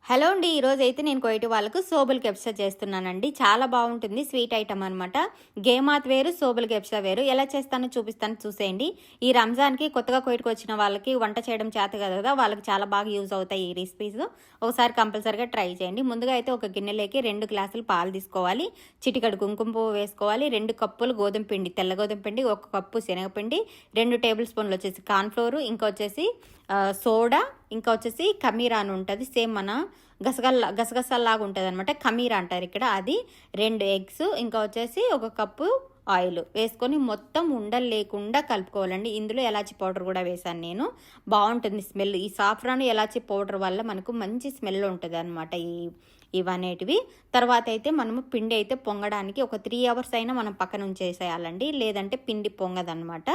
Hello అండి. ఈరోజైతే నేను కోయిటి వాళ్ళకు సోబుల్ కెప్సా చేస్తున్నానండి. చాలా బాగుంటుంది. స్వీట్ ఐటమ్ అనమాట. గేమాత్ వేరు, సోబుల్ కెప్సా వేరు. ఎలా చేస్తానో చూపిస్తాను, చూసేయండి. ఈ రంజాన్కి కొత్తగా కోయిటికి వచ్చిన వాళ్ళకి వంట చేయడం చేత కదా, వాళ్ళకి చాలా బాగా యూజ్ అవుతాయి ఈ రెసిపీస్. ఒకసారి కంపల్సరీగా ట్రై చేయండి. ముందుగా అయితే ఒక గిన్నెలోకి 2 గ్లాసులు పాలు తీసుకోవాలి, చిటికడు కుంకుమ పువ్వు వేసుకోవాలి, 2 కప్పులు గోధుమ పిండి, తెల్ల గోధుమ పిండి, 1 కప్పు శనగపిండి, 2 టేబుల్ స్పూన్లు వచ్చేసి కార్న్ఫ్లోర్, ఇంకా వచ్చేసి సోడా, ఇంకా వచ్చేసి ఖమీరా అని ఉంటుంది, సేమ్ మన గసగసాలాగా ఉంటుంది అనమాట, ఖమీరా అంటారు ఇక్కడ. అది 2 ఎగ్స్, ఇంకా వచ్చేసి 1 కప్పు ఆయిల్ వేసుకొని మొత్తం ఉండలు లేకుండా కలుపుకోవాలండి. ఇందులో ఎలాచి పౌడర్ కూడా వేసాను నేను. బాగుంటుంది స్మెల్. ఈ సాఫ్రాన్ ఎలాచి పౌడర్ వల్ల మనకు మంచి స్మెల్ ఉంటుంది అనమాట ఇవనేటివి. తర్వాత అయితే మనము పిండి అయితే పొంగడానికి ఒక 3 అవర్స్ అయినా మనం పక్కన ఉంచేసేయాలండి, లేదంటే పిండి పొంగదనమాట.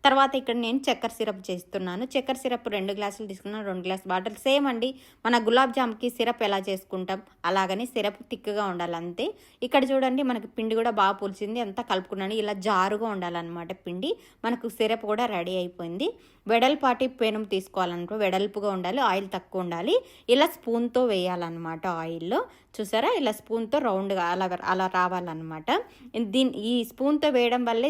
తర్వాత ఇక్కడ నేను చక్కెర సిరప్ చేస్తున్నాను. చక్కెర సిరప్ 2 గ్లాసులు తీసుకున్నాను, 2 గ్లాస్ వాటర్. సేమ్ అండి, మన గులాబ్ జామ్కి సిరప్ ఎలా చేసుకుంటాం అలాగని సిరప్ థిక్గా ఉండాలి అంతే. ఇక్కడ చూడండి, మనకి పిండి కూడా బాగా పులిచింది, అంతా కలుపుకున్నాను. ఇలా జారుగా ఉండాలన్నమాట పిండి. మనకు సిరప్ కూడా రెడీ అయిపోయింది. వెడల్పాటి పెనం తీసుకోవాలన్నమాట, వెడల్పుగా ఉండాలి, ఆయిల్ తక్కువ ఉండాలి. ఇలా స్పూన్తో వేయాలన్నమాట ఆయిల్లో. చూసారా, ఇలా స్పూన్తో రౌండ్గా అలా అలా రావాలన్నమాట. ఈ స్పూన్తో వేయడం వల్లే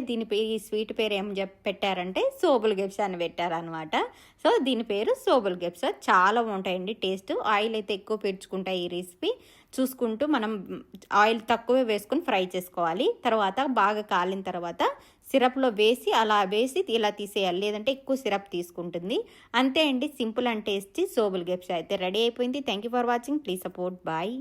ఈ స్వీట్ పేరు ఏం పెట్టారంటే సోబుల్ కెప్సా అని పెట్టారనమాట. సో దీని పేరు సోబుల్ కెప్సా. చాలా బాగుంటాయండి టేస్ట్. ఆయిల్ అయితే ఎక్కువ పీల్చుకుంటాయి ఈ రెసిపీ. చూసుకుంటూ మనం ఆయిల్ తక్కువే వేసుకొని ఫ్రై చేసుకోవాలి. తర్వాత బాగా కాలిన తర్వాత సిరప్లో వేసి ఇలా తీసేయాలి, లేదంటే ఎక్కువ సిరప్ తీసుకుంటుంది. అంతే అండి, సింపుల్ అండ్ టేస్టీ సోబుల్ కెప్సా అయితే రెడీ అయిపోయింది. Thank you for watching. Please support. Bye.